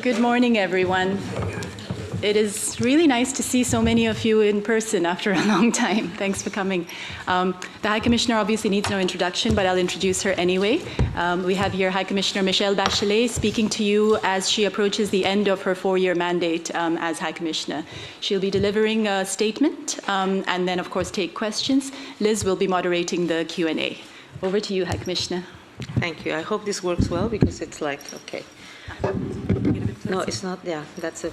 Good morning, everyone. It is really nice to see so many of you in person after a long time. Thanks for coming. The High Commissioner obviously needs no introduction, but I'll introduce her anyway. We have here High Commissioner Michelle Bachelet speaking to you as she approaches the end of her 4-year mandate as High Commissioner. She'll be delivering a statement and then, of course, take questions. Liz will be moderating the Q&A. Over to you, High Commissioner. Thank you. I hope this works well because it's like, okay. No, it's not, yeah, that's it.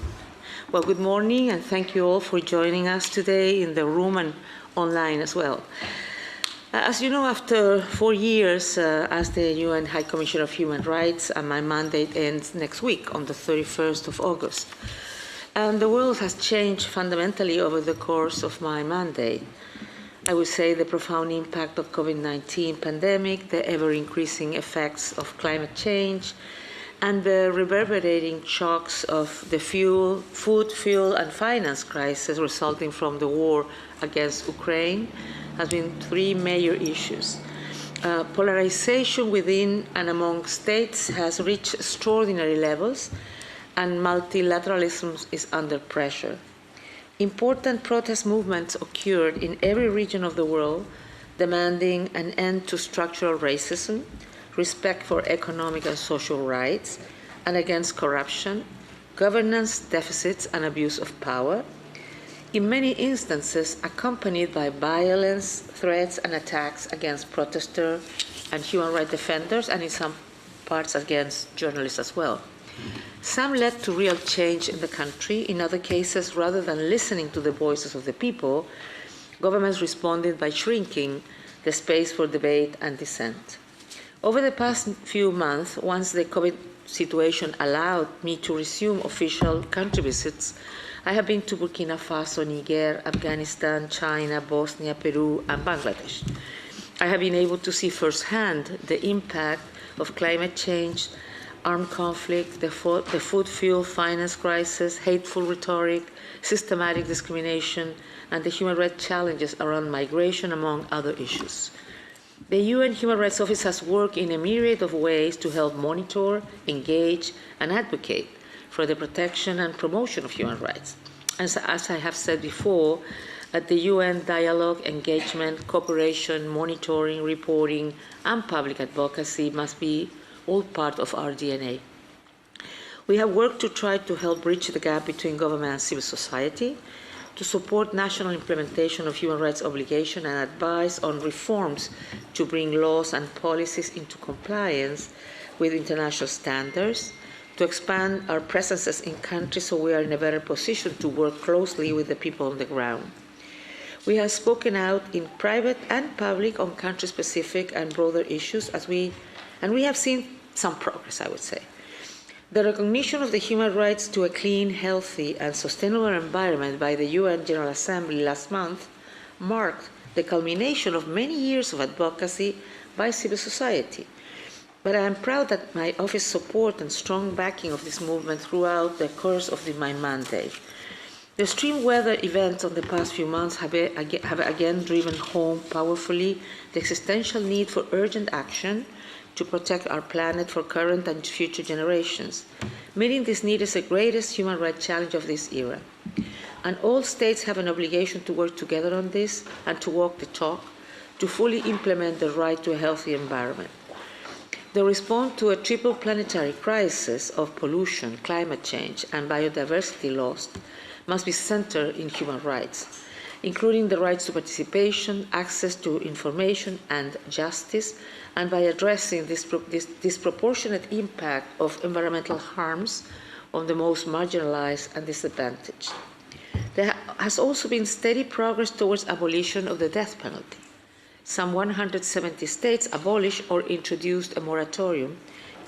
Well, good morning, and thank you all for joining us today in the room and online as well. As you know, after 4 years as the UN High Commissioner of Human Rights, my mandate ends next week on the 31st of August. And the world has changed fundamentally over the course of my mandate. I would say the profound impact of COVID-19 pandemic, the ever-increasing effects of climate change, and the reverberating shocks of the food, fuel, and finance crisis resulting from the war against Ukraine has been 3 major issues. Polarization within and among states has reached extraordinary levels, and multilateralism is under pressure. Important protest movements occurred in every region of the world, demanding an end to structural racism, respect for economic and social rights, and against corruption, governance deficits, and abuse of power, in many instances accompanied by violence, threats, and attacks against protesters and human rights defenders, and in some parts against journalists as well. Some led to real change in the country. In other cases, rather than listening to the voices of the people, governments responded by shrinking the space for debate and dissent. Over the past few months, once the COVID situation allowed me to resume official country visits, I have been to Burkina Faso, Niger, Afghanistan, China, Bosnia, Peru, and Bangladesh. I have been able to see firsthand the impact of climate change, armed conflict, the food, fuel, finance crisis, hateful rhetoric, systematic discrimination, and the human rights challenges around migration, among other issues. The UN Human Rights Office has worked in a myriad of ways to help monitor, engage, and advocate for the protection and promotion of human rights. As I have said before, at the UN, dialogue, engagement, cooperation, monitoring, reporting, and public advocacy must be all part of our DNA. We have worked to try to help bridge the gap between government and civil society, to support national implementation of human rights obligations and advise on reforms to bring laws and policies into compliance with international standards, to expand our presences in countries so we are in a better position to work closely with the people on the ground. We have spoken out in private and public on country-specific and broader issues, and we have seen some progress, I would say. The recognition of the human rights to a clean, healthy, and sustainable environment by the UN General Assembly last month marked the culmination of many years of advocacy by civil society. But I am proud that my office support and strong backing of this movement throughout the course of my mandate. The extreme weather events of the past few months have again driven home powerfully the existential need for urgent action to protect our planet for current and future generations. Meeting this need is the greatest human rights challenge of this era. And all states have an obligation to work together on this and to walk the talk, to fully implement the right to a healthy environment. The response to a triple planetary crisis of pollution, climate change, and biodiversity loss must be centered in human rights, including the rights to participation, access to information, and justice, and by addressing this disproportionate impact of environmental harms on the most marginalized and disadvantaged. There has also been steady progress towards abolition of the death penalty. Some 170 states abolished or introduced a moratorium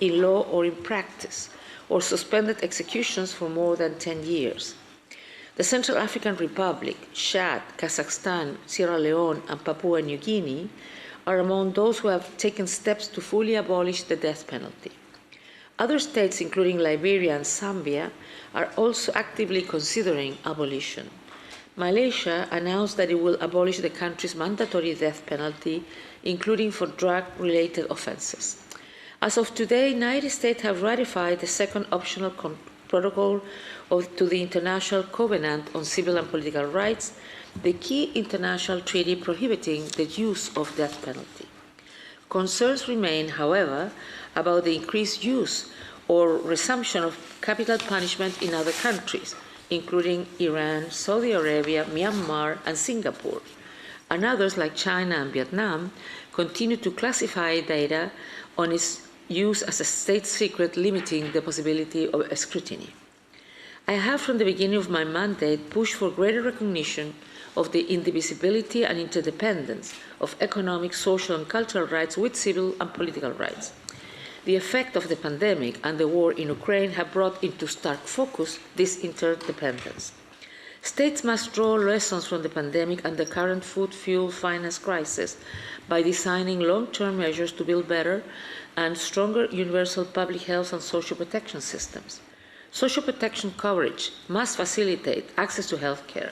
in law or in practice, or suspended executions for more than 10 years. The Central African Republic, Chad, Kazakhstan, Sierra Leone, and Papua New Guinea are among those who have taken steps to fully abolish the death penalty. Other states, including Liberia and Zambia, are also actively considering abolition. Malaysia announced that it will abolish the country's mandatory death penalty, including for drug-related offenses. As of today, 90 states have ratified the second optional protocol to the International Covenant on Civil and Political Rights, the key international treaty prohibiting the use of death penalty. Concerns remain, however, about the increased use or resumption of capital punishment in other countries, including Iran, Saudi Arabia, Myanmar, and Singapore, and others like China and Vietnam continue to classify data on its use as a state secret, limiting the possibility of scrutiny. I have, from the beginning of my mandate, pushed for greater recognition of the indivisibility and interdependence of economic, social, and cultural rights with civil and political rights. The effect of the pandemic and the war in Ukraine have brought into stark focus this interdependence. States must draw lessons from the pandemic and the current food, fuel, finance crisis by designing long-term measures to build better and stronger universal public health and social protection systems. Social protection coverage must facilitate access to health care,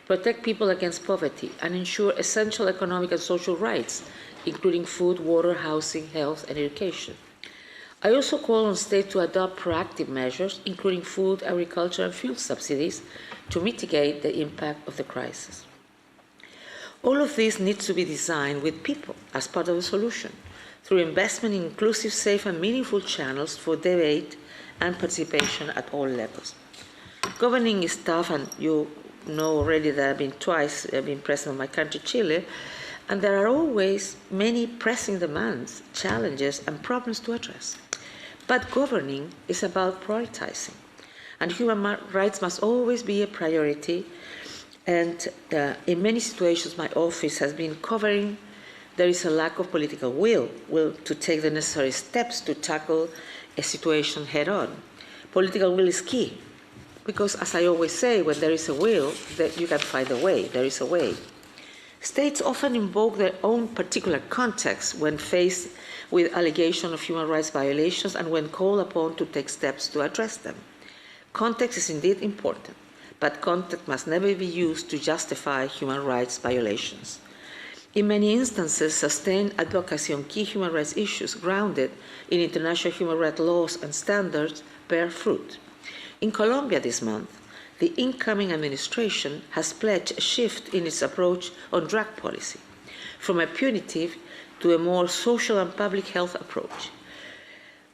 protect people against poverty, and ensure essential economic and social rights, including food, water, housing, health, and education. I also call on states to adopt proactive measures, including food, agriculture, and fuel subsidies, to mitigate the impact of the crisis. All of this needs to be designed with people as part of the solution, through investment in inclusive, safe, and meaningful channels for debate and participation at all levels. Governing is tough, and you know already that I've been president of my country, Chile, and there are always many pressing demands, challenges, and problems to address. But governing is about prioritizing, and human rights must always be a priority. And in many situations, my office has been covering there is a lack of political will to take the necessary steps to tackle a situation head-on. Political will is key, because as I always say, when there is a will, that you can find a way. There is a way. States often invoke their own particular context when faced with allegations of human rights violations and when called upon to take steps to address them. Context is indeed important, but context must never be used to justify human rights violations. In many instances, sustained advocacy on key human rights issues grounded in international human rights laws and standards bear fruit. In Colombia this month, the incoming administration has pledged a shift in its approach on drug policy, from a punitive to a more social and public health approach.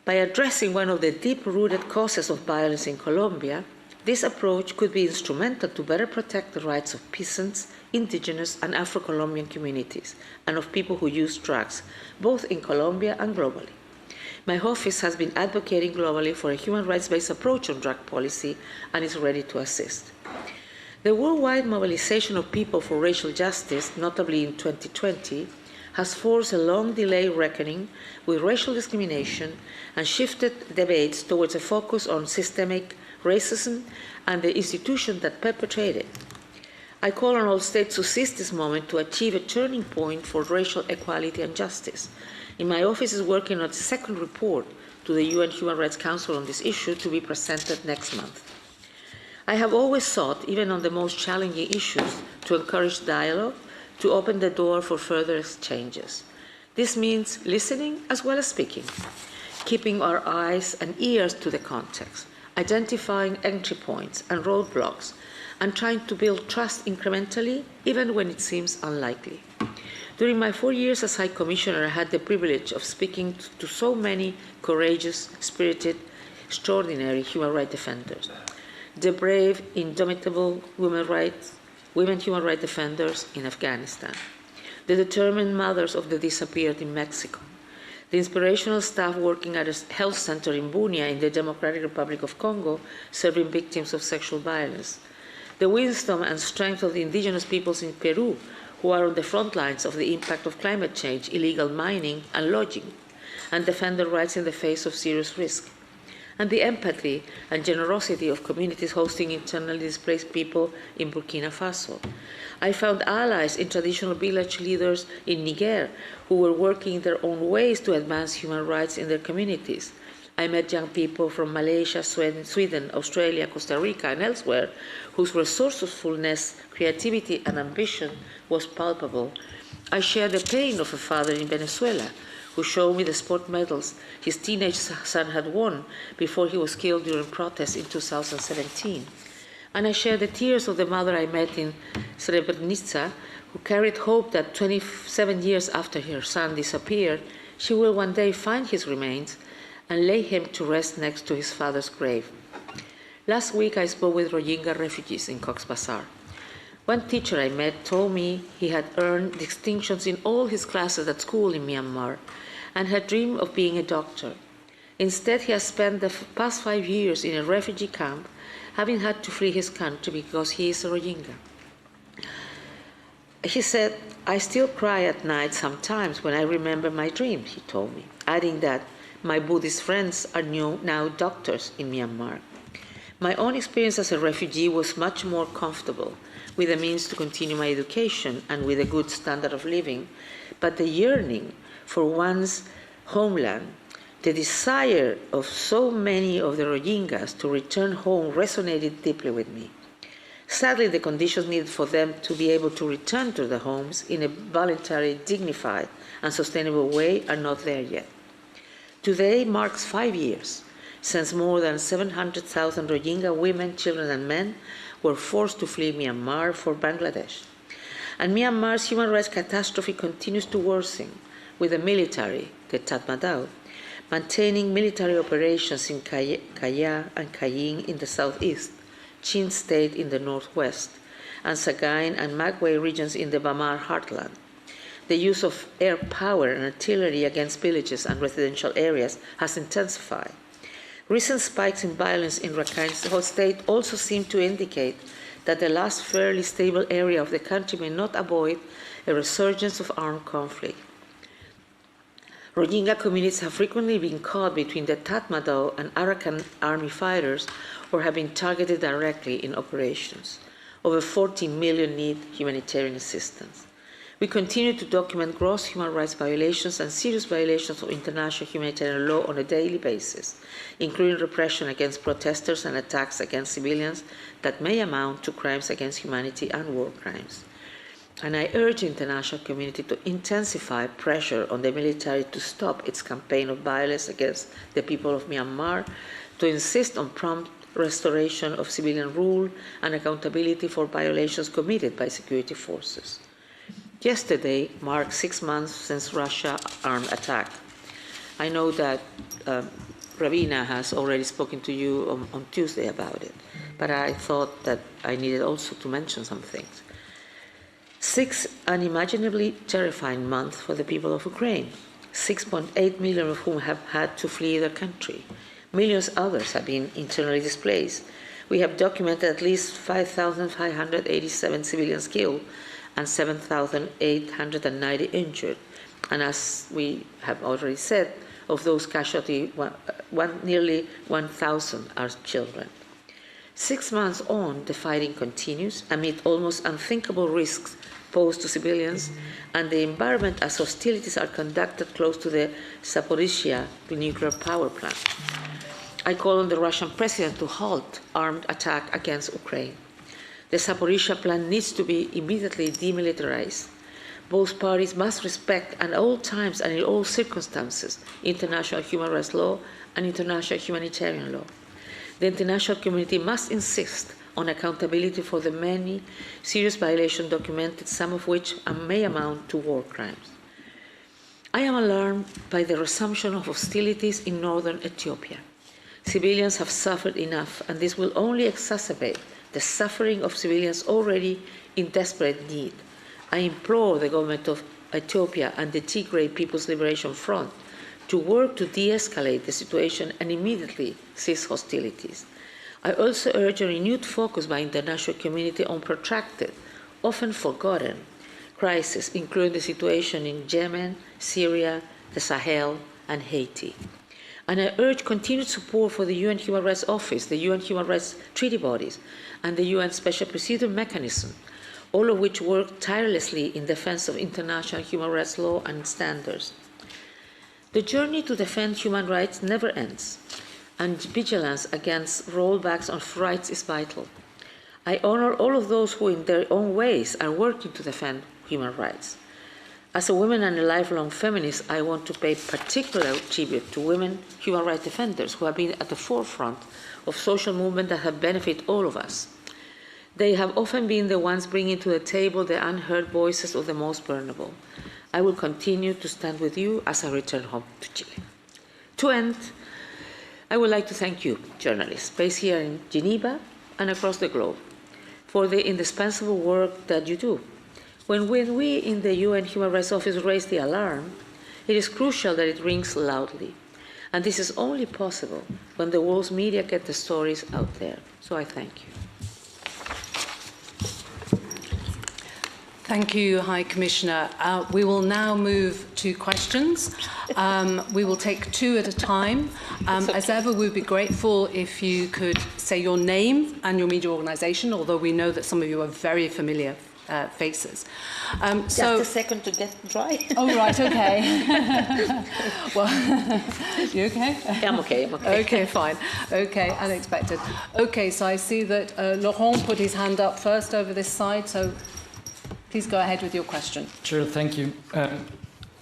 By addressing one of the deep-rooted causes of violence in Colombia, this approach could be instrumental to better protect the rights of peasants, indigenous, and Afro-Colombian communities, and of people who use drugs, both in Colombia and globally. My office has been advocating globally for a human rights-based approach on drug policy and is ready to assist. The worldwide mobilization of people for racial justice, notably in 2020, has forced a long-delayed reckoning with racial discrimination and shifted debates towards a focus on systemic racism and the institutions that perpetrate it. I call on all states to seize this moment to achieve a turning point for racial equality and justice. In my office is working on the second report to the UN Human Rights Council on this issue to be presented next month. I have always sought, even on the most challenging issues, to encourage dialogue, to open the door for further exchanges. This means listening as well as speaking, keeping our eyes and ears to the context, identifying entry points and roadblocks, and trying to build trust incrementally, even when it seems unlikely. During my 4 years as High Commissioner, I had the privilege of speaking to so many courageous, spirited, extraordinary human rights defenders. The brave, indomitable women human rights defenders in Afghanistan, the determined mothers of the disappeared in Mexico, the inspirational staff working at a health center in Bunia in the Democratic Republic of Congo, serving victims of sexual violence, the wisdom and strength of the indigenous peoples in Peru, who are on the front lines of the impact of climate change, illegal mining, and logging, and defend their rights in the face of serious risk, and the empathy and generosity of communities hosting internally displaced people in Burkina Faso. I found allies in traditional village leaders in Niger who were working in their own ways to advance human rights in their communities. I met young people from Malaysia, Sweden, Australia, Costa Rica, and elsewhere whose resourcefulness, creativity, and ambition was palpable. I shared the pain of a father in Venezuela who showed me the sport medals his teenage son had won before he was killed during protests in 2017. And I shared the tears of the mother I met in Srebrenica, who carried hope that 27 years after her son disappeared, she will one day find his remains and lay him to rest next to his father's grave. Last week, I spoke with Rohingya refugees in Cox's Bazar. One teacher I met told me he had earned distinctions in all his classes at school in Myanmar and had dreamed of being a doctor. Instead, he has spent the past 5 years in a refugee camp, having had to flee his country because he is a Rohingya. He said, "I still cry at night sometimes when I remember my dreams," he told me, adding that my Buddhist friends are now doctors in Myanmar. My own experience as a refugee was much more comfortable, with the means to continue my education and with a good standard of living, but the yearning for one's homeland, the desire of so many of the Rohingyas to return home resonated deeply with me. Sadly, the conditions needed for them to be able to return to their homes in a voluntary, dignified, and sustainable way are not there yet. Today marks 5 years since more than 700,000 Rohingya women, children, and men were forced to flee Myanmar for Bangladesh. And Myanmar's human rights catastrophe continues to worsen, with the military, the Tatmadaw, maintaining military operations in Kaya and Kayin in the southeast, Chin State in the northwest, and Sagaing and Magway regions in the Bamar heartland. The use of air power and artillery against villages and residential areas has intensified. Recent spikes in violence in Rakhine State also seem to indicate that the last fairly stable area of the country may not avoid a resurgence of armed conflict. Rohingya communities have frequently been caught between the Tatmadaw and Arakan army fighters or have been targeted directly in operations. Over 40 million need humanitarian assistance. We continue to document gross human rights violations and serious violations of international humanitarian law on a daily basis, including repression against protesters and attacks against civilians that may amount to crimes against humanity and war crimes. And I urge the international community to intensify pressure on the military to stop its campaign of violence against the people of Myanmar, to insist on prompt restoration of civilian rule and accountability for violations committed by security forces. Yesterday marked 6 months since Russia's armed attack. I know that Ravina has already spoken to you on Tuesday about it, but I thought that I needed also to mention some things. 6 unimaginably terrifying months for the people of Ukraine, 6.8 million of whom have had to flee their country. Millions others have been internally displaced. We have documented at least 5,587 civilians killed and 7,890 injured. And as we have already said, of those casualties, nearly 1,000 are children. 6 months on, the fighting continues amid almost unthinkable risks posed to civilians and the environment as hostilities are conducted close to the Zaporizhzhia nuclear power plant. I call on the Russian president to halt armed attack against Ukraine. The Zaporizhzhia plant needs to be immediately demilitarized. Both parties must respect at all times and in all circumstances international human rights law and international humanitarian law. The international community must insist on accountability for the many serious violations documented, some of which may amount to war crimes. I am alarmed by the resumption of hostilities in northern Ethiopia. Civilians have suffered enough, and this will only exacerbate the suffering of civilians already in desperate need. I implore the government of Ethiopia and the Tigray People's Liberation Front to work to de-escalate the situation and immediately cease hostilities. I also urge a renewed focus by the international community on protracted, often forgotten, crises, including the situation in Yemen, Syria, the Sahel, and Haiti. And I urge continued support for the UN Human Rights Office, the UN Human Rights Treaty bodies, and the UN Special Procedure Mechanism, all of which work tirelessly in defense of international human rights law and standards. The journey to defend human rights never ends, and vigilance against rollbacks on rights is vital. I honor all of those who in their own ways are working to defend human rights. As a woman and a lifelong feminist, I want to pay particular tribute to women human rights defenders who have been at the forefront of social movements that have benefited all of us. They have often been the ones bringing to the table the unheard voices of the most vulnerable. I will continue to stand with you as I return home to Chile. To end, I would like to thank you, journalists, based here in Geneva and across the globe, for the indispensable work that you do. When we in the UN Human Rights Office raise the alarm, it is crucial that it rings loudly. And this is only possible when the world's media get the stories out there. So I thank you. Thank you, High Commissioner. We will now move to questions. We will take two at a time. As ever, we'd be grateful if you could say your name and your media organisation, although we know that some of you are very familiar faces. Just a second to get dry. Oh, right, okay. Well, you okay? I'm okay, I'm okay. Okay, fine. Okay, unexpected. Okay, so I see that Laurent put his hand up first over this side, so please go ahead with your question. Sure, thank you.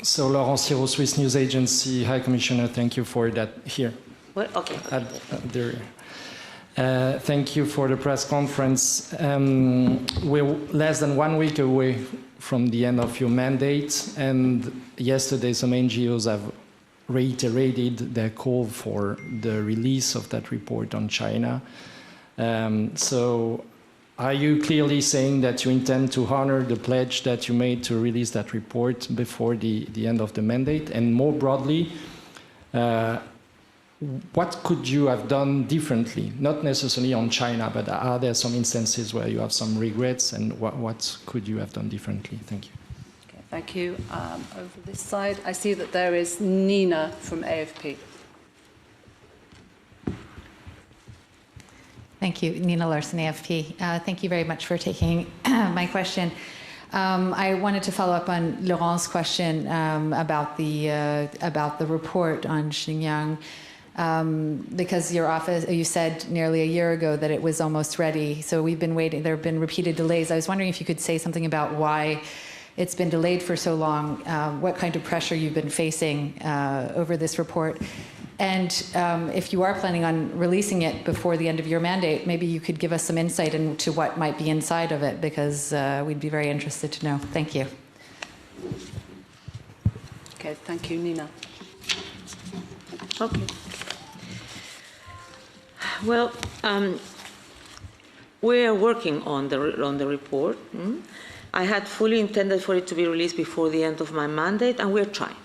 So Laurent Siro, Swiss News Agency, High Commissioner, thank you for that here. Well, okay. Thank you for the press conference. We're less than 1 week away from the end of your mandate, and yesterday some NGOs have reiterated their call for the release of that report on China. So are you clearly saying that you intend to honor the pledge that you made to release that report before the end of the mandate? And more broadly, what could you have done differently? Not necessarily on China, but are there some instances where you have some regrets, and what could you have done differently? Thank you. Okay, thank you. Over this side, I see that there is Nina from AFP. Thank you, Nina Larson, AFP. Thank you very much for taking my question. I wanted to follow up on Laurent's question about the report on Xinjiang, because your office, you said nearly a year ago that it was almost ready. So we've been waiting. There have been repeated delays. I was wondering if you could say something about why it's been delayed for so long, what kind of pressure you've been facing over this report. And if you are planning on releasing it before the end of your mandate, maybe you could give us some insight into what might be inside of it, because we'd be very interested to know. Thank you. Okay, thank you, Nina. Okay. Well, we are working on the report. I had fully intended for it to be released before the end of my mandate, and we're trying.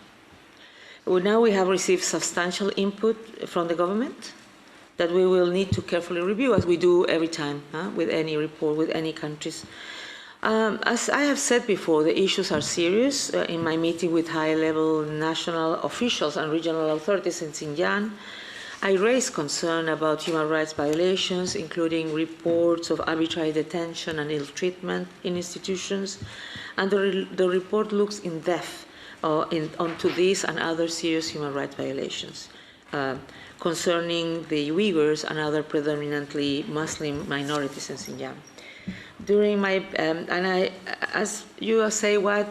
Well, now we have received substantial input from the government that we will need to carefully review, as we do every time with any report, with any countries. As I have said before, the issues are serious. In my meeting with high-level national officials and regional authorities in Xinjiang, I raised concern about human rights violations, including reports of arbitrary detention and ill treatment in institutions, and the report looks in depth onto these and other serious human rights violations concerning the Uyghurs and other predominantly Muslim minorities in Xinjiang. During my as you say, why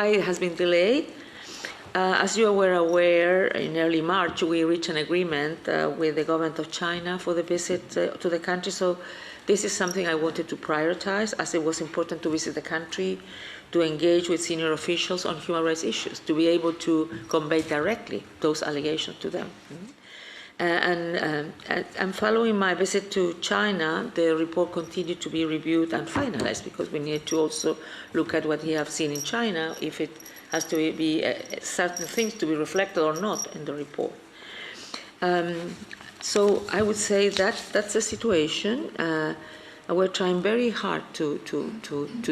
it has been delayed? As you were aware, in early March we reached an agreement with the government of China for the visit to the country. So this is something I wanted to prioritize, as it was important to visit the country, to engage with senior officials on human rights issues, to be able to convey directly those allegations to them. And following my visit to China, the report continued to be reviewed and finalized, because we need to also look at what we have seen in China, if it has to be certain things to be reflected or not in the report. So I would say that that's the situation. We're trying very hard to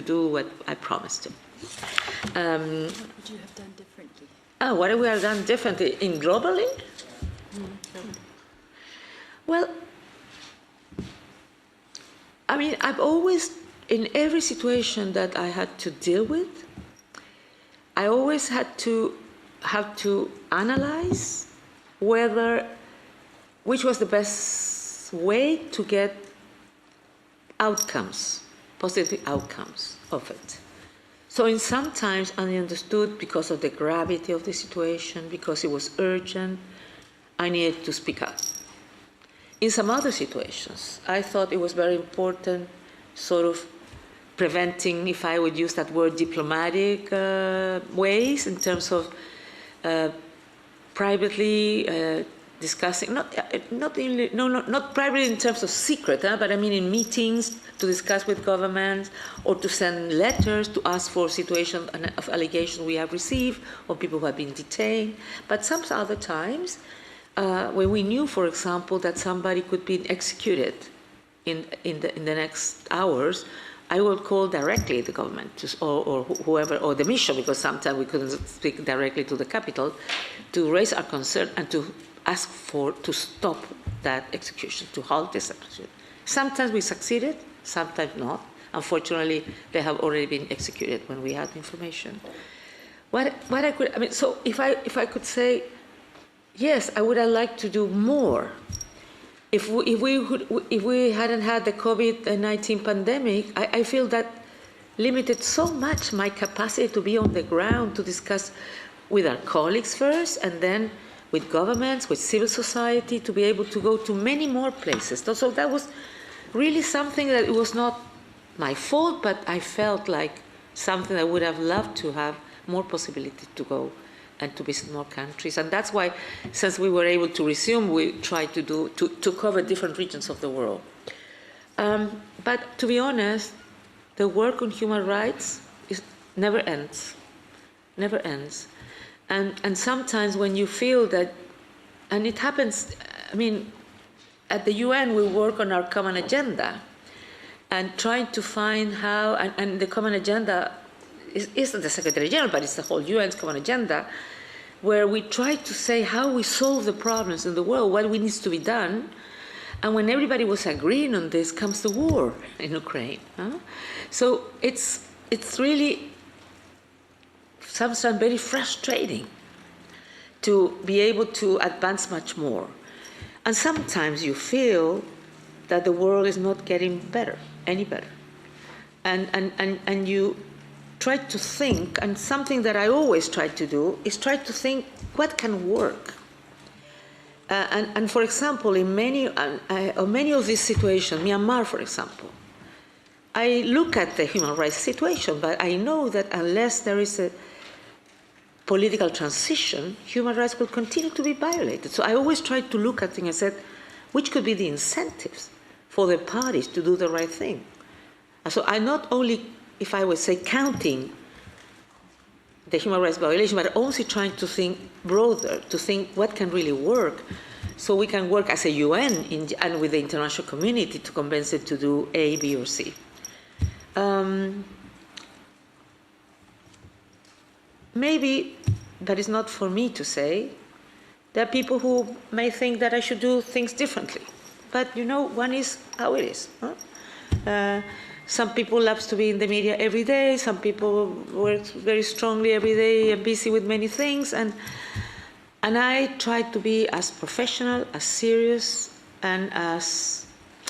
do what I promised to. What would you have done differently? What we have done differently in globally? Well, I mean, I've always, in every situation that I had to deal with, I always had to have to analyze which was the best way to get outcomes, positive outcomes of it. So in sometimes I understood because of the gravity of the situation, because it was urgent, I needed to speak up. In some other situations, I thought it was very important, sort of preventing, if I would use that word, diplomatic ways in terms of privately discussing, not privately in terms of secret, but I mean in meetings to discuss with governments or to send letters to ask for situations of allegations we have received or people who have been detained. But some other times, when we knew, for example, that somebody could be executed in the next hours, I will call directly the government or whoever, or the mission, because sometimes we couldn't speak directly to the capital, to raise our concern and to ask to stop that execution, to halt this execution. Sometimes we succeeded, sometimes not. Unfortunately, they have already been executed when we had information. So if I could say, yes, I would have liked to do more. If we hadn't had the COVID-19 pandemic, I feel that limited so much my capacity to be on the ground, to discuss with our colleagues first, and then with governments, with civil society, to be able to go to many more places. So that was really something that it was not my fault, but I felt like something I would have loved to have more possibility to go and to visit more countries. And that's why, since we were able to resume, we tried to cover different regions of the world. But to be honest, the work on human rights never ends, never ends. And sometimes when you feel that, and it happens, I mean, at the UN we work on our common agenda and trying to find how, and the common agenda isn't the Secretary General, but it's the whole UN's common agenda, where we try to say how we solve the problems in the world, what needs to be done. And when everybody was agreeing on this, comes the war in Ukraine. So it's really sometimes very frustrating to be able to advance much more. And sometimes you feel that the world is not getting better, any better. And you try to think, and something that I always try to do is try to think what can work. And for example, in many of these situations, Myanmar, for example, I look at the human rights situation, but I know that unless there is a political transition, human rights will continue to be violated. So I always try to look at things and said, which could be the incentives for the parties to do the right thing? So I not only, if I would say, counting the human rights violation, but also trying to think broader, to think what can really work, so we can work as a UN and with the international community to convince it to do A, B, or C. Maybe that is not for me to say. There are people who may think that I should do things differently. But you know, one is how it is. Some people love to be in the media every day. Some people work very strongly every day and busy with many things. And I try to be as professional, as serious, and as,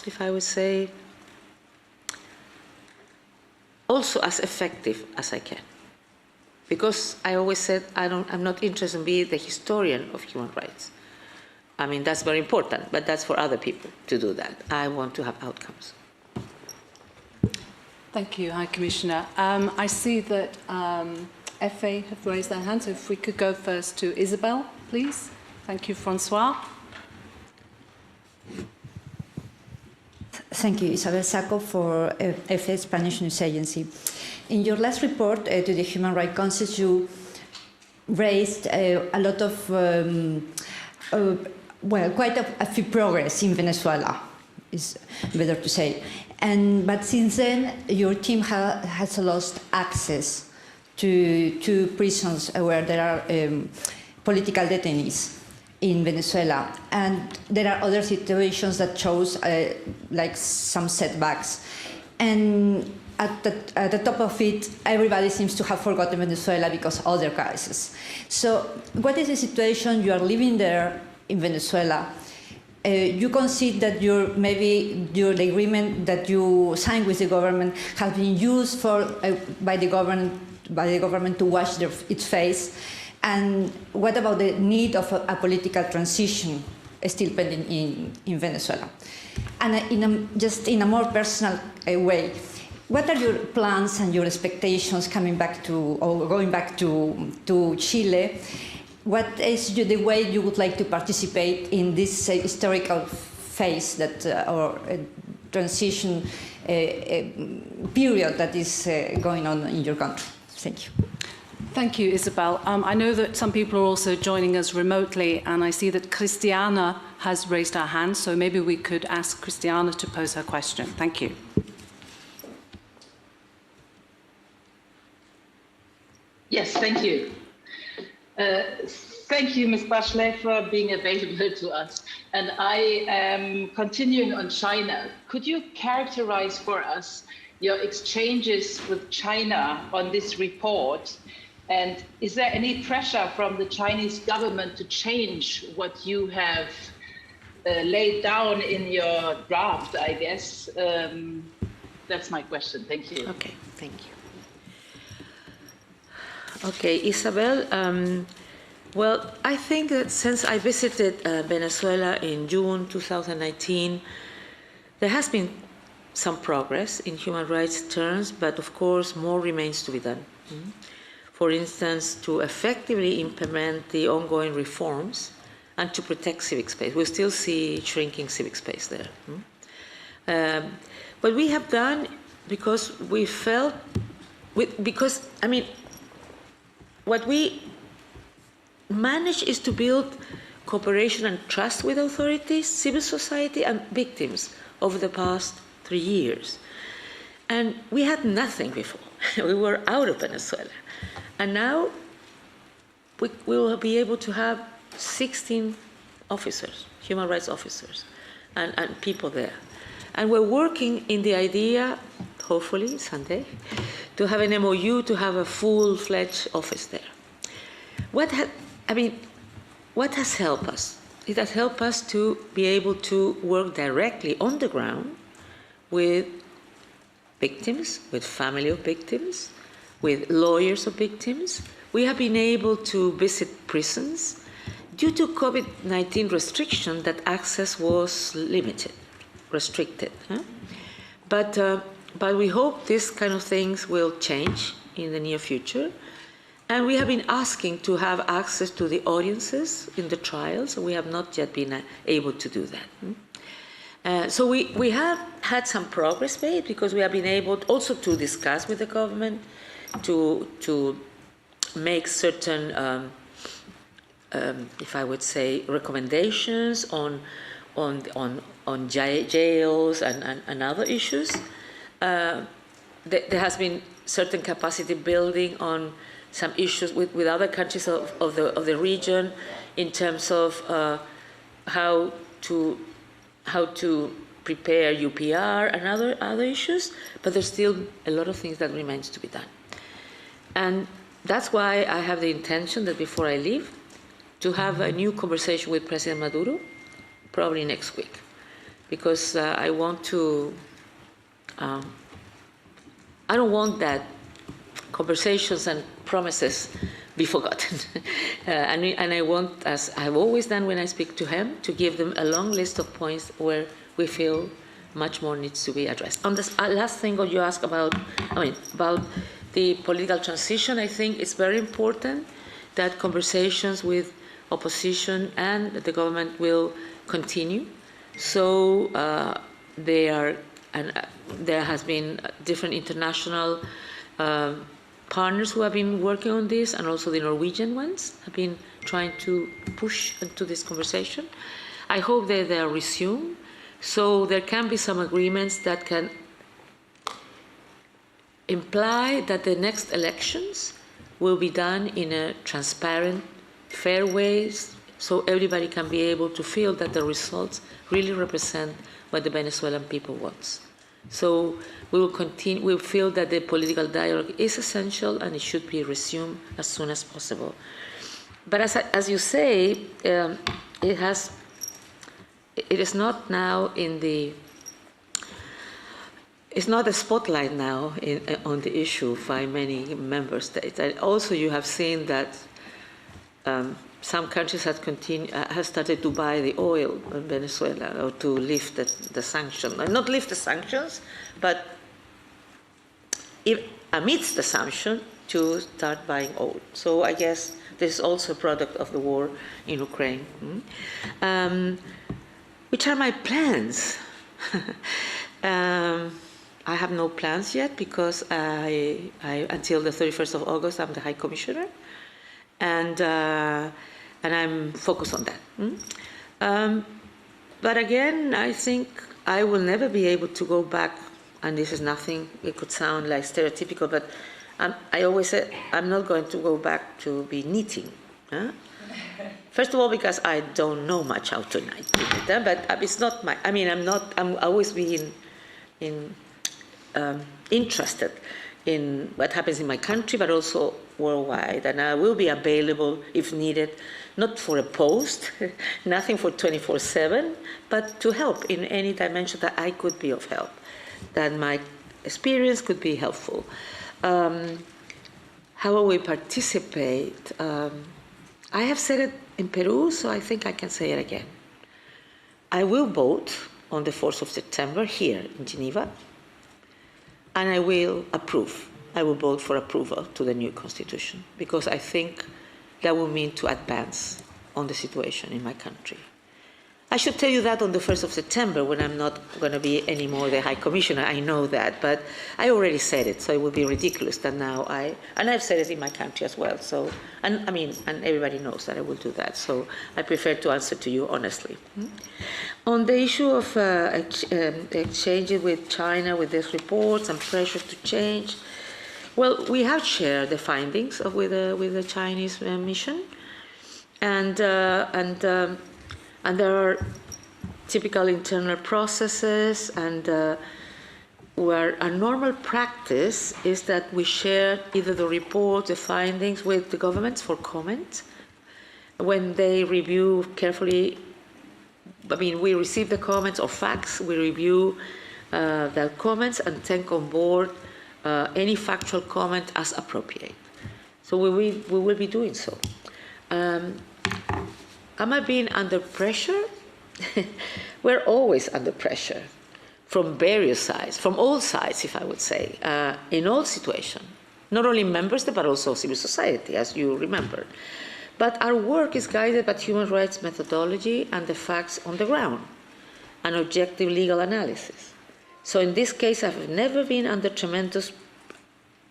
if I would say, also as effective as I can. Because I always said I'm not interested in being the historian of human rights. I mean, that's very important, but that's for other people to do that. I want to have outcomes. Thank you, High Commissioner. I see that FA have raised their hands. So if we could go first to Isabel, please. Thank you, Francois. Thank you, Isabel Sacco for FA Spanish News Agency. In your last report to the Human Rights Council, you raised a lot of, quite a few progress in Venezuela, is better to say. But since then, your team has lost access to prisons where there are political detainees in Venezuela. And there are other situations that shows like some setbacks. And at the top of it, everybody seems to have forgotten Venezuela because of other crises. So what is the situation you are living there in Venezuela? You concede that the agreement that you signed with the government has been used by the government by the government to wash its face? And what about the need of a political transition still pending in Venezuela? And just in a more personal way, what are your plans and your expectations coming back to, or going back to Chile? What is the way you would like to participate in this historical phase that, or transition period that is going on in your country? Thank you. Thank you, Isabel. I know that some people are also joining us remotely, and I see that Christiana has raised her hand, so maybe we could ask Christiana to pose her question. Thank you. Yes, thank you. Thank you, Ms. Bachelet, for being available to us. And I am continuing on China. Could you characterize for us your exchanges with China on this report? And is there any pressure from the Chinese government to change what you have laid down in your draft, I guess? That's my question. Thank you. Okay, thank you. Okay, Isabel, well, I think that since I visited Venezuela in June 2019, there has been some progress in human rights terms, but of course more remains to be done. For instance, to effectively implement the ongoing reforms and to protect civic space. We still see shrinking civic space there. What we have done, because we felt, what we managed is to build cooperation and trust with authorities, civil society, and victims over the past 3 years. And we had nothing before. We were out of Venezuela. And now we will be able to have 16 officers, human rights officers, and people there. And we're working in the idea, hopefully someday, to have an MOU to have a full-fledged office there. What has helped us? It has helped us to be able to work directly on the ground with victims, with family of victims, with lawyers of victims. We have been able to visit prisons. Due to COVID-19 restriction, that access was limited, restricted. But we hope this kind of things will change in the near future. And we have been asking to have access to the audiences in the trials, and we have not yet been able to do that. So we have had some progress made because we have been able also to discuss with the government, to make certain, if I would say, recommendations on jails and other issues. There has been certain capacity building on some issues with other countries of the region in terms of how to prepare UPR and other issues, but there's still a lot of things that remains to be done. And that's why I have the intention that before I leave, to have a new conversation with President Maduro, probably next week, because I want to, I don't want that conversations and promises be forgotten. And I want, as I've always done when I speak to him, to give them a long list of points where we feel much more needs to be addressed. On this last thing that you asked about, about the political transition, I think it's very important that conversations with opposition and the government will continue. So there has been different international partners who have been working on this, and also the Norwegian ones have been trying to push into this conversation. I hope that they are resumed, so there can be some agreements that can imply that the next elections will be done in a transparent, fair way, so everybody can be able to feel that the results really represent what the Venezuelan people wants. So we will continue. We feel that the political dialogue is essential and it should be resumed as soon as possible. But as you say, it is not now in the it's not a spotlight now on the issue by many member states. And also you have seen that some countries have started to buy the oil in Venezuela or to lift the sanctions. Not lift the sanctions, but amidst the sanction to start buying oil. So I guess this is also a product of the war in Ukraine. Which are my plans? I have no plans yet because until the 31st of August, I'm the High Commissioner. And I'm focused on that. But again, I think I will never be able to go back, and this is nothing, it could sound like stereotypical, but I always say I'm not going to go back to be knitting. First of all, because I don't know much how to knit, but it's not my, I'm always being interested in what happens in my country, but also worldwide. And I will be available if needed, not for a post, nothing for 24/7, but to help in any dimension that I could be of help, that my experience could be helpful. How will we participate? I have said it in Peru, so I think I can say it again. I will vote on the 4th of September here in Geneva, and I will approve. I will vote for approval to the new constitution, because I think that will mean to advance on the situation in my country. I should tell you that on the 1st of September, when I'm not going to be anymore the High Commissioner. I know that, but I already said it, so it would be ridiculous that now and I've said it in my country as well, so, and everybody knows that I will do that, so I prefer to answer to you honestly. On the issue of exchanges with China, with these reports and pressure to change, well, we have shared the findings with the Chinese mission, and there are typical internal processes, and where a normal practice is that we share either the report, the findings with the governments for comment. When they review carefully, we receive the comments or facts, we review the comments and take on board any factual comment as appropriate. So we will be doing so. Am I being under pressure? We're always under pressure from various sides, from all sides, if I would say, in all situations. Not only member states, but also civil society, as you remember. But our work is guided by human rights methodology and the facts on the ground, and objective legal analysis. So in this case, I have never been under tremendous,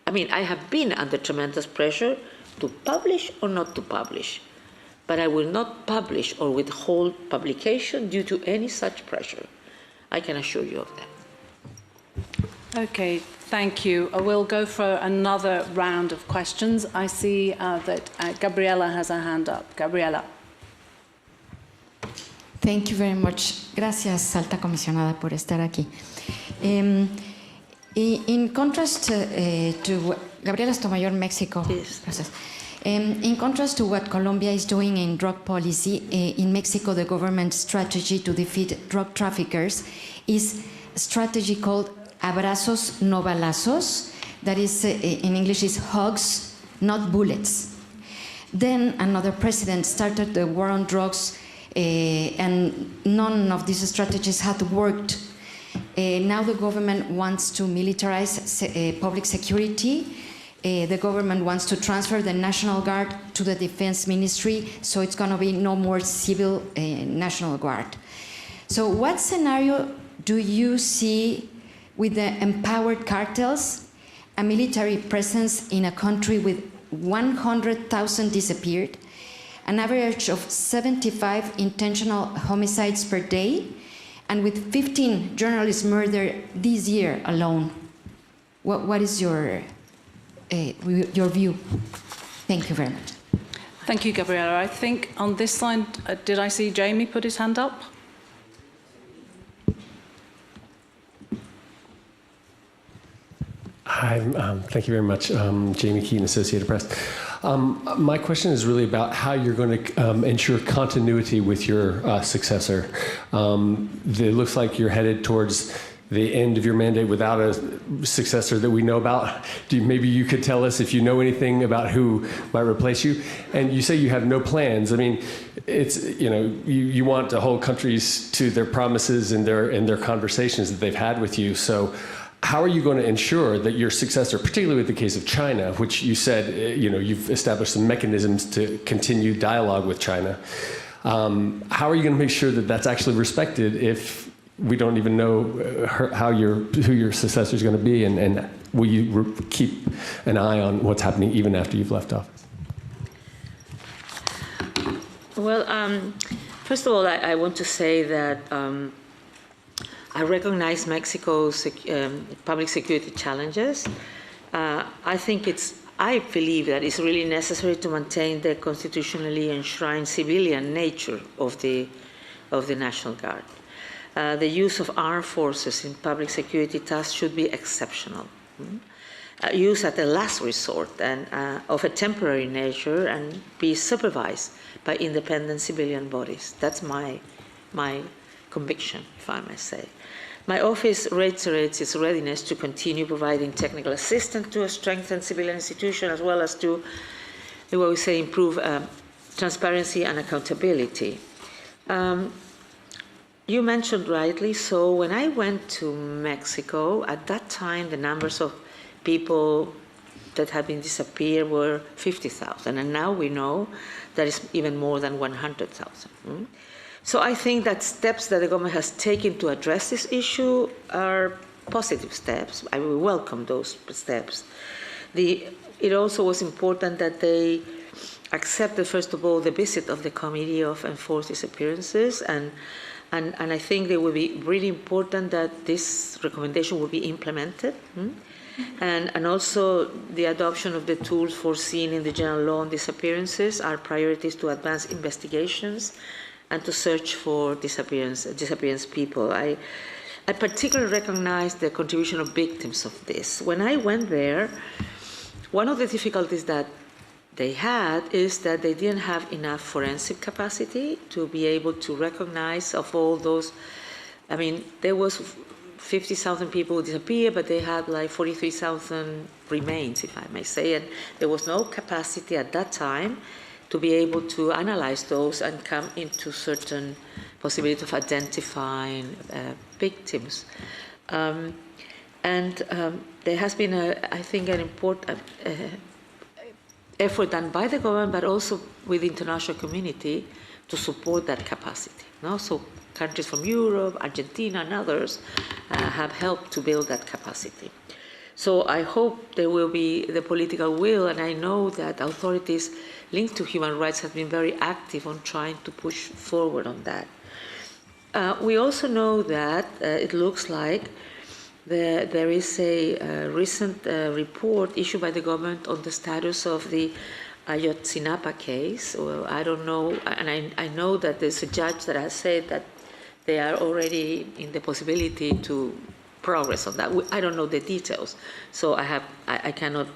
I have been under tremendous pressure to publish or not to publish. But I will not publish or withhold publication due to any such pressure. I can assure you of that. Okay, thank you. We'll go for another round of questions. I see that Gabriela has her hand up. Gabriela. Thank you very much. Gracias, Alta Comisionada, por estar aquí. In contrast to Gabriela Estomayor, Mexico. Yes. Gracias. In contrast to what Colombia is doing in drug policy, in Mexico, the government's strategy to defeat drug traffickers is a strategy called abrazos no balazos, that is, in English, is hugs, not bullets. Then another president started the war on drugs, and none of these strategies had worked. Now the government wants to militarize public security. The government wants to transfer the National Guard to the Defense Ministry, so it's going to be no more civil National Guard. So what scenario do you see with the empowered cartels, a military presence in a country with 100,000 disappeared, an average of 75 intentional homicides per day, and with 15 journalists murdered this year alone? What is your view? Thank you very much. Thank you, Gabriela. I think on this side, did I see Jamie put his hand up? Hi, thank you very much. Jamie Keaton, Associated Press. My question is really about how you're going to ensure continuity with your successor. It looks like you're headed towards the end of your mandate without a successor that we know about? Maybe you could tell us if you know anything about who might replace you. And you say you have no plans. I mean, it's, you want to hold countries to their promises and their conversations that they've had with you. So how are you going to ensure that your successor, particularly with the case of China, which you said, you've established some mechanisms to continue dialogue with China. How are you going to make sure that that's actually respected if we don't even know who your successor is going to be, and will you keep an eye on what's happening even after you've left office? Well, first of all, I want to say that I recognize Mexico's public security challenges. I believe that it's really necessary to maintain the constitutionally enshrined civilian nature of the National Guard. The use of armed forces in public security tasks should be exceptional. Use at the last resort and of a temporary nature and be supervised by independent civilian bodies. That's my conviction, if I may say. My office reiterates its readiness to continue providing technical assistance to a strengthened civilian institution, as well as to, what we say, improve transparency and accountability. You mentioned rightly so, when I went to Mexico, at that time the numbers of people that had been disappeared were 50,000, and now we know that it's even more than 100,000. So I think that steps that the government has taken to address this issue are positive steps. I will welcome those steps. It also was important that they accepted, first of all, the visit of the Committee of Enforced Disappearances, and I think it will be really important that this recommendation will be implemented. And also the adoption of the tools foreseen in the general law on disappearances are priorities to advance investigations and to search for disappearance people. I particularly recognize the contribution of victims of this. When I went there, one of the difficulties that they had is that they didn't have enough forensic capacity to be able to recognize of all those. I mean, there was 50,000 people who disappeared, but they had like 43,000 remains, if I may say, and there was no capacity at that time to be able to analyze those and come into certain possibility of identifying victims. There has been, I think, an important effort done by the government, but also with the international community to support that capacity. So countries from Europe, Argentina, and others have helped to build that capacity. So I hope there will be the political will, and I know that authorities linked to human rights have been very active on trying to push forward on that. We also know that it looks like there is a recent report issued by the government on the status of the Ayotzinapa case. Well, I don't know, and I know that there's a judge that has said that they are already in the possibility to progress on that. I don't know the details, so I cannot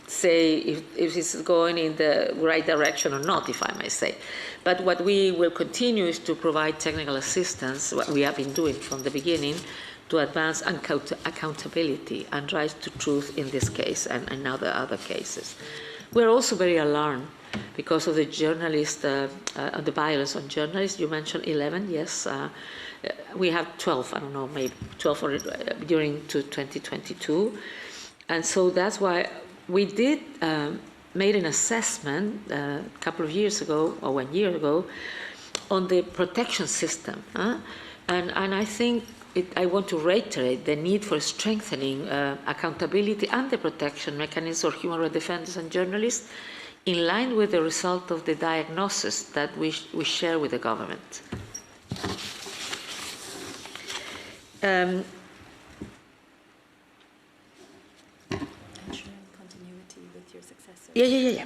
say if it's going in the right direction or not, if I may say. But what we will continue is to provide technical assistance, what we have been doing from the beginning, to advance accountability and right to truth in this case and now the other cases. We're also very alarmed because of the the violence on journalists. You mentioned 11, yes. We have 12, I don't know, maybe 12 during 2022. And so that's why we did made an assessment a couple of years ago, or 1 year ago, on the protection system. And I think I want to reiterate the need for strengthening accountability and the protection mechanisms of human rights defenders and journalists in line with the result of the diagnosis that we share with the government. Yeah.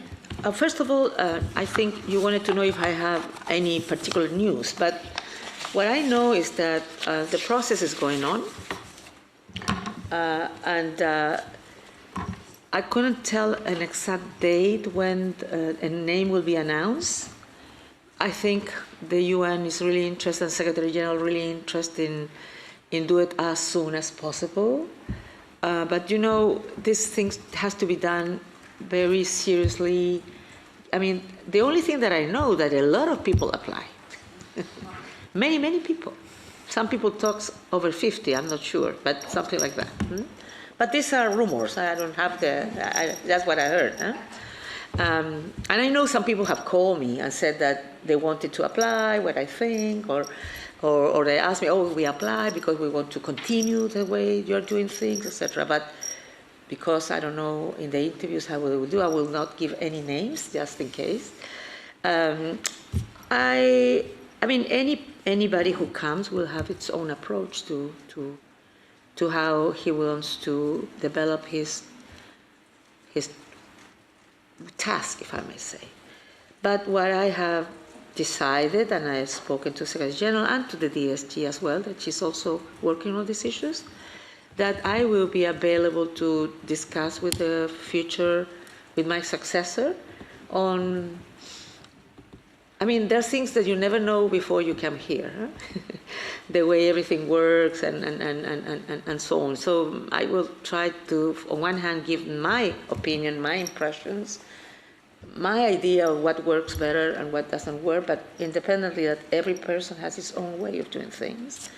First of all, I think you wanted to know if I have any particular news, but what I know is that the process is going on, and I couldn't tell an exact date when a name will be announced. I think the UN is really interested, and Secretary General really interested do it as soon as possible. But you know, this thing has to be done very seriously. I mean, the only thing that I know that a lot of people apply. Many people. Some people talk over 50, I'm not sure, but something like that. But these are rumors. I don't have that's what I heard. And I know some people have called me and said that they wanted to apply, what I think, or they asked me, oh, we apply because we want to continue the way you're doing things, etc. But because I don't know in the interviews how we will do, I will not give any names just in case. I mean, anybody who comes will have its own approach to how he wants to develop his task, if I may say. But what I have decided, and I have spoken to Secretary General and to the DSG as well, that she's also working on these issues, that I will be available to discuss with my successor on, I mean, there are things that you never know before you come here, huh? The way everything works and so on. So I will try to, on one hand, give my opinion, my impressions, my idea of what works better and what doesn't work, but independently that every person has his own way of doing things.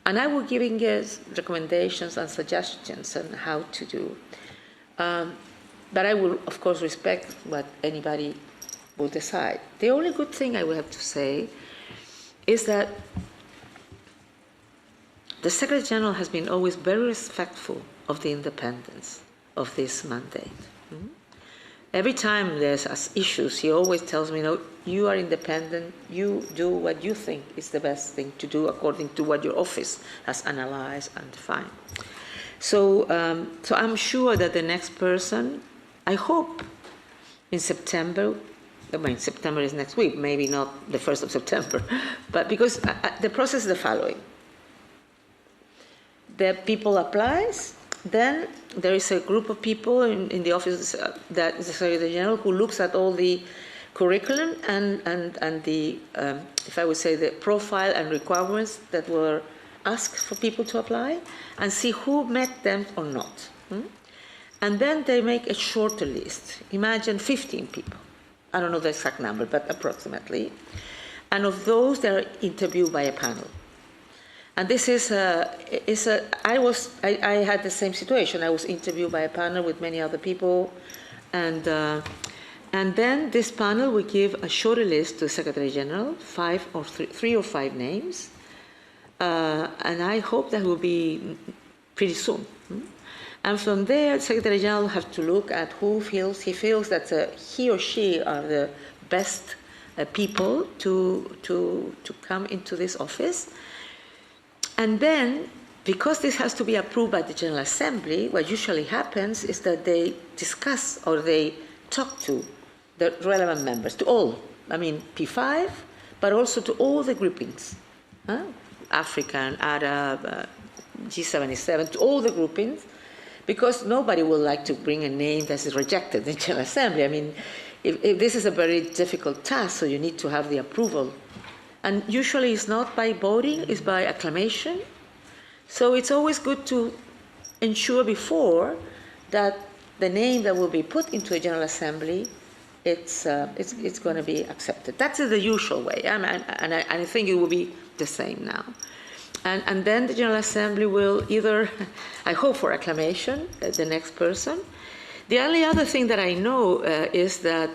And I will give recommendations and suggestions on how to do. But I will, of course, respect what anybody will decide. The only good thing I will have to say is that the Secretary General has been always very respectful of the independence of this mandate. Every time there's issues, he always tells me, no, you are independent, you do what you think is the best thing to do according to what your office has analyzed and defined. So I'm sure that the next person, I hope in September, I mean, September is next week, maybe not the 1st of September, but because the process is the following. The people applies, then there is a group of people in the office that is the Secretary General who looks at all the curriculum and the, if I would say, the profile and requirements that were asked for people to apply and see who met them or not. And then they make a shorter list. Imagine 15 people. I don't know the exact number, but approximately. And of those, they are interviewed by a panel. And this I had the same situation. I was interviewed by a panel with many other people, and then this panel will give a shorter list to the Secretary General, three or five names, and I hope that will be pretty soon. And from there, the Secretary General will have to look at who he feels that he or she are the best people to come into this office. And then, because this has to be approved by the General Assembly, what usually happens is that they discuss or they talk to the relevant members, to all, I mean P5, but also to all the groupings, African, Arab, G77, to all the groupings, because nobody would like to bring a name that is rejected in the General Assembly. I mean, if this is a very difficult task, so you need to have the approval. And usually it's not by voting, it's by acclamation. So it's always good to ensure before that the name that will be put into a General Assembly, it's going to be accepted. That's the usual way, and I think it will be the same now. And then the General Assembly will either, I hope for acclamation, the next person. The only other thing that I know is that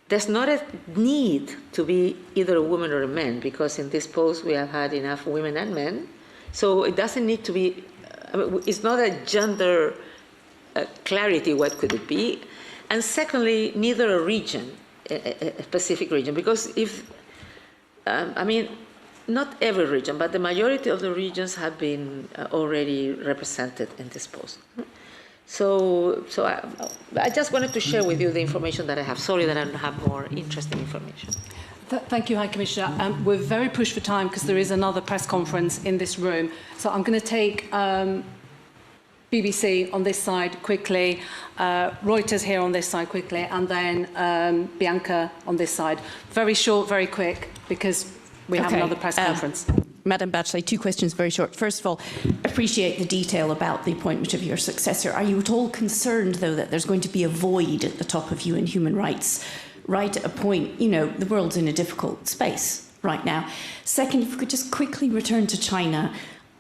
there's not a need to be either a woman or a man, because in this post we have had enough women and men. So it doesn't need to be, it's not a gender clarity, what could it be? And secondly, neither a region, a specific region, because if, I mean, not every region, but the majority of the regions have been already represented in this post. So I just wanted to share with you the information that I have. Sorry that I don't have more interesting information. Thank you, High Commissioner. We're very pushed for time because there is another press conference in this room. So I'm going to take BBC on this side quickly, Reuters here on this side quickly, and then Bianca on this side. Very short, very quick, because we have another press conference. Madam Bachelet, 2 questions, very short. First of all, appreciate the detail about the appointment of your successor. Are you at all concerned, though, that there's going to be a void at the top of UN human rights right at a point? You know, the world's in a difficult space right now. Second, if we could just quickly return to China.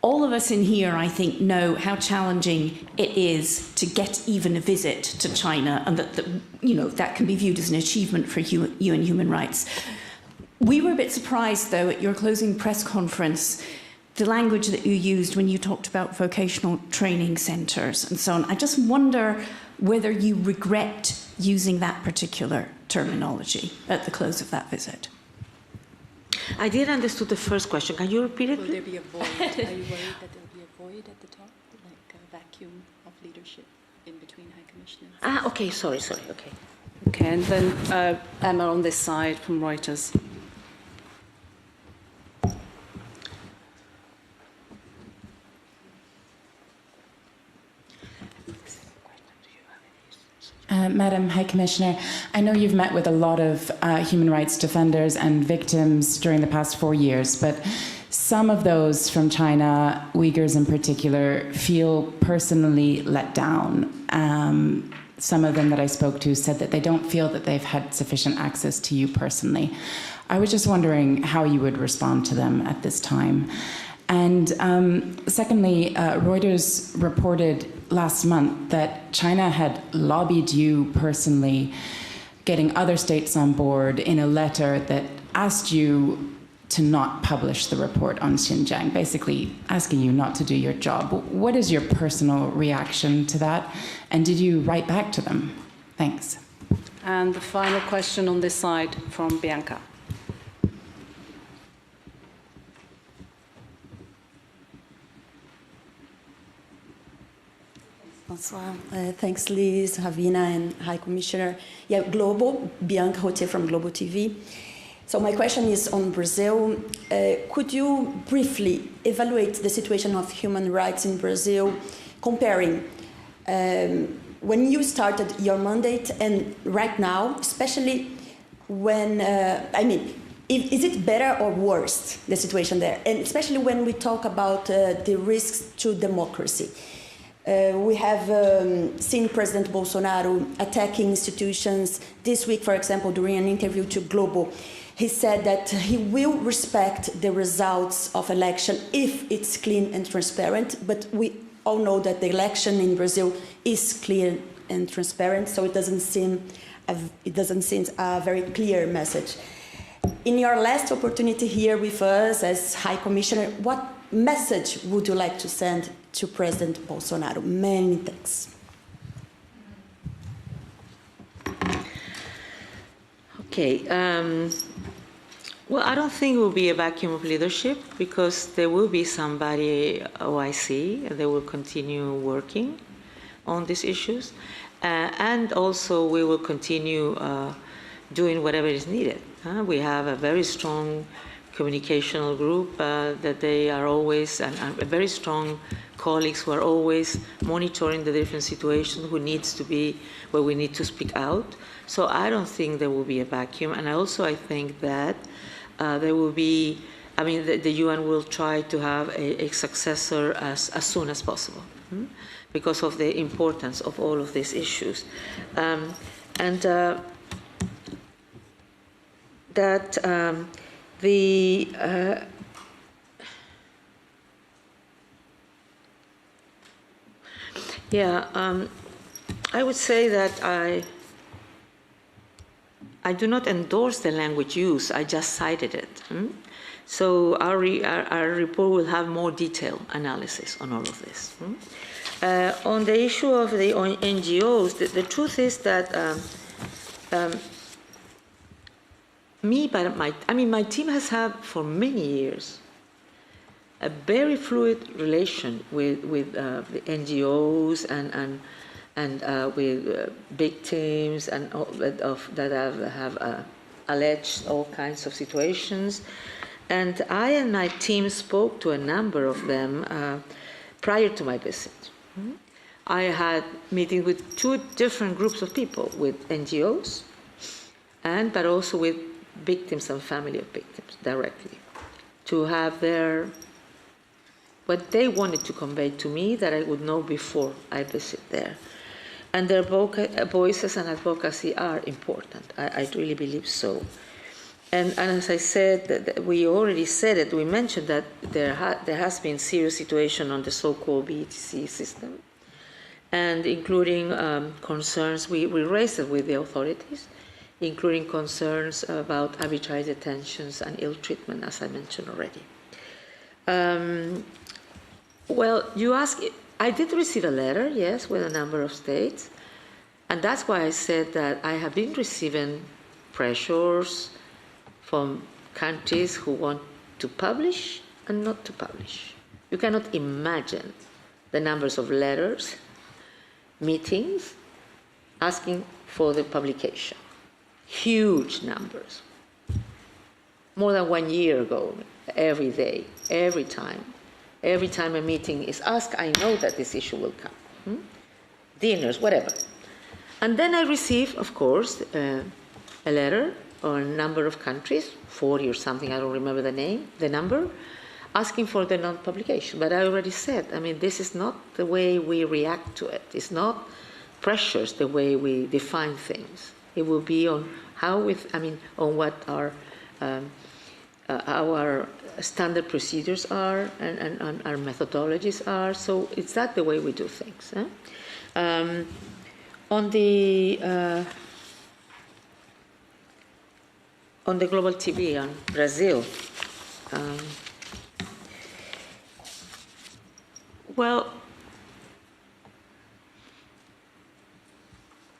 All of us in here, I think, know how challenging it is to get even a visit to China, and that you know, that can be viewed as an achievement for UN human rights. We were a bit surprised, though, at your closing press conference, the language that you used when you talked about vocational training centres and so on. I just wonder whether you regret using that particular terminology at the close of that visit. I didn't understand the first question. Can you repeat it? Will there be a void? Are you worried that there will be a void at the top, like a vacuum of leadership in between High Commissioners? Ah, okay, sorry, okay. Okay, and then Emma on this side from Reuters. Madam High Commissioner, I know you've met with a lot of human rights defenders and victims during the past 4 years, but some of those from China, Uyghurs in particular, feel personally let down. Some of them that I spoke to said that they don't feel that they've had sufficient access to you personally. I was just wondering how you would respond to them at this time. And secondly, Reuters reported last month that China had lobbied you personally, getting other states on board in a letter that asked you to not publish the report on Xinjiang, basically asking you not to do your job. What is your personal reaction to that? And did you write back to them? Thanks. And the final question on this side from Bianca. Bonsoir. Thanks, Liz, Ravina, and High Commissioner. Yeah, Globo, Bianca Rotier from Globo TV. So my question is on Brazil. Could you briefly evaluate the situation of human rights in Brazil, comparing when you started your mandate and right now, especially when, is it better or worse, the situation there? And especially when we talk about the risks to democracy. We have seen President Bolsonaro attacking institutions. This week, for example, during an interview to Globo, he said that he will respect the results of election if it's clean and transparent, but we all know that the election in Brazil is clear and transparent, so it doesn't seem a very clear message. In your last opportunity here with us as High Commissioner, what message would you like to send to President Bolsonaro? Many thanks. Okay. Well, I don't think it will be a vacuum of leadership because there will be somebody OIC and they will continue working on these issues. And also we will continue doing whatever is needed. We have a very strong communicational group that they are always, and very strong colleagues who are always monitoring the different situations where we need to speak out. So I don't think there will be a vacuum. And I think that there will be, the UN will try to have a successor as soon as possible because of the importance of all of these issues. I would say that I do not endorse the language used, I just cited it. So our report will have more detailed analysis on all of this. On the issue of the NGOs, the truth is that my team has had for many years a very fluid relation with the NGOs and with victims and that have alleged all kinds of situations. And I and my team spoke to a number of them prior to my visit. I had meetings with 2 different groups of people, with NGOs, but also with victims and family of victims directly, to have what they wanted to convey to me that I would know before I visit there. And their voices and advocacy are important. I really believe so. And as I said, we already said it, we mentioned that there has been serious situation on the so-called BETC system, and including concerns, we raised it with the authorities, including concerns about arbitrary detentions and ill treatment, as I mentioned already. Well, you ask, I did receive a letter, yes, with a number of states, and that's why I said that I have been receiving pressures from countries who want to publish and not to publish. You cannot imagine the numbers of letters, meetings, asking for the publication. Huge numbers. More than 1 year ago, every day, every time a meeting is asked, I know that this issue will come. Dinners, whatever. And then I received, of course, a letter or a number of countries, 40 or something, I don't remember the number, asking for the non-publication. But I already said, I mean, this is not the way we react to it. It's not pressures the way we define things. It will be on on what our standard procedures are and our methodologies are. So it's that the way we do things. On the global TV on Brazil, well,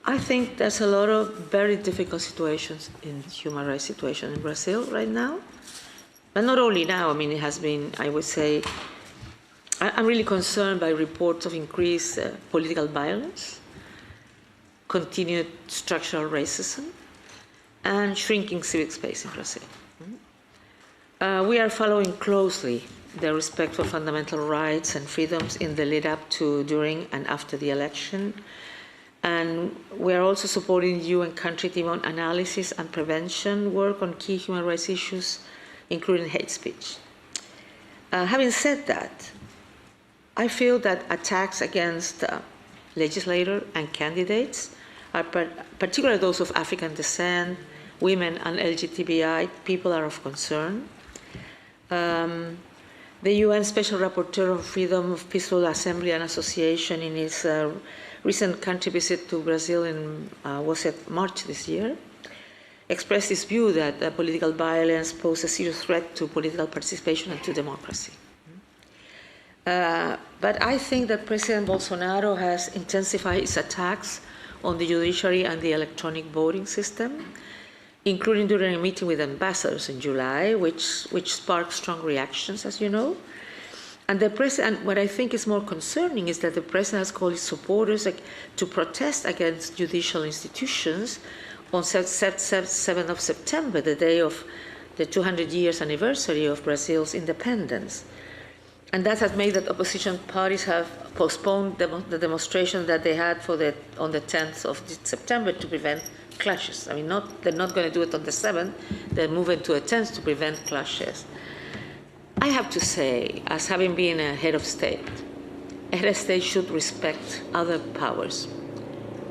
I think there's a lot of very difficult situations in human rights situation in Brazil right now. But not only now, I mean, it has been, I would say, I'm really concerned by reports of increased political violence, continued structural racism, and shrinking civic space in Brazil. We are following closely the respect for fundamental rights and freedoms in the lead up to, during, and after the election. And we are also supporting UN country team on analysis and prevention work on key human rights issues, including hate speech. Having said that, I feel that attacks against legislators and candidates, particularly those of African descent, women and LGBTI people, are of concern. The UN Special Rapporteur on Freedom of Peaceful Assembly and Association in his recent country visit to Brazil in March this year, expressed his view that political violence poses a serious threat to political participation and to democracy. But I think that President Bolsonaro has intensified his attacks on the judiciary and the electronic voting system, including during a meeting with ambassadors in July, which sparked strong reactions, as you know. And the president, what I think is more concerning is that the president has called his supporters to protest against judicial institutions on 7th of September, the day of the 200 years anniversary of Brazil's independence. And that has made that opposition parties have postponed the demonstration that they had on the 10th of September to prevent clashes. I mean, they're not going to do it on the 7th, they're moving to a 10th to prevent clashes. I have to say, as having been a head of state should respect other powers,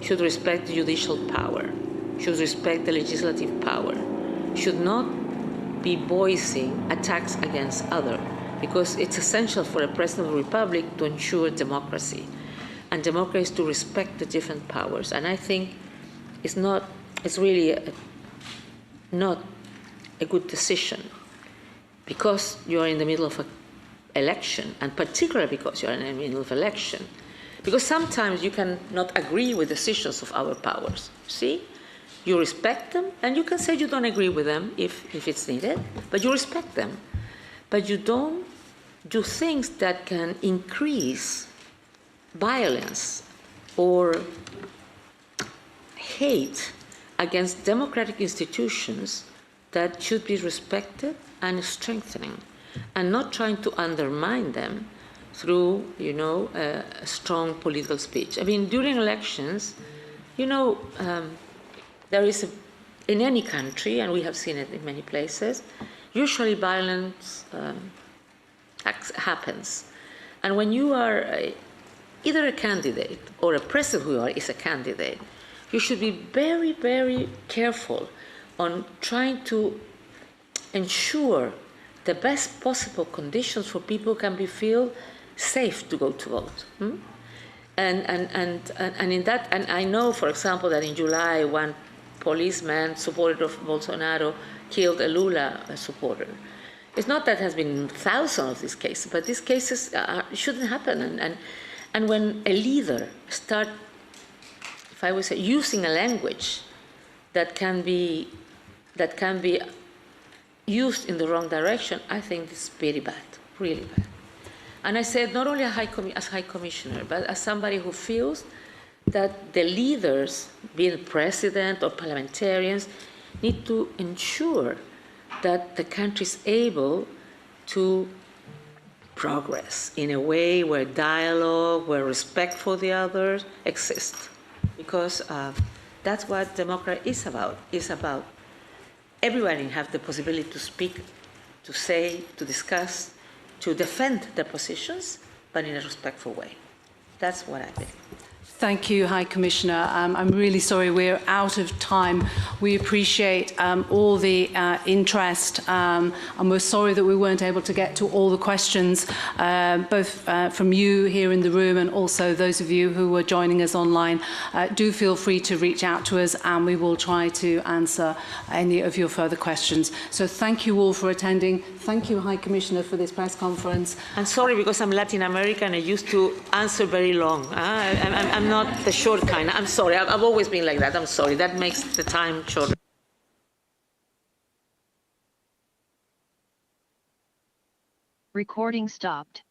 should respect the judicial power, should respect the legislative power, should not be voicing attacks against others, because it's essential for a president of the republic to ensure democracy. And democracy is to respect the different powers. And I think it's really not a good decision, because you are in the middle of an election, and particularly because you are in the middle of an election. Because sometimes you cannot agree with decisions of our powers. See? You respect them, and you can say you don't agree with them if it's needed, but you respect them. But you don't do things that can increase violence or hate against democratic institutions that should be respected and strengthening, and not trying to undermine them through, strong political speech. I mean, during elections, there is, in any country, and we have seen it in many places, usually violence happens. And when you are either a candidate or a president who is a candidate, you should be very, very careful on trying to ensure the best possible conditions for people who can feel safe to go to vote. And in that, and I know, for example, that in July, one policeman, supporter of Bolsonaro, killed a Lula supporter. It's not that there has been thousands of these cases, but these cases shouldn't happen. And when a leader start, if I would say, using a language that can be used in the wrong direction, I think it's very bad, really bad. And I said not only as High Commissioner, but as somebody who feels that the leaders, be it president or parliamentarians, need to ensure that the country is able to progress in a way where dialogue, where respect for the others exists. Because that's what democracy is about. It's about everybody have the possibility to speak, to say, to discuss, to defend their positions, but in a respectful way. That's what I think. Thank you, High Commissioner. I'm really sorry we're out of time. We appreciate all the interest, and we're sorry that we weren't able to get to all the questions, both from you here in the room and also those of you who were joining us online. Do feel free to reach out to us, and we will try to answer any of your further questions. So thank you all for attending. Thank you, High Commissioner, for this press conference. I'm sorry because I'm Latin American. I used to answer very long. I'm not the short kind. I'm sorry. I've always been like that. I'm sorry. That makes the time shorter. Recording stopped.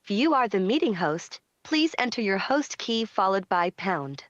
If you are the meeting host, please enter your host key followed by #.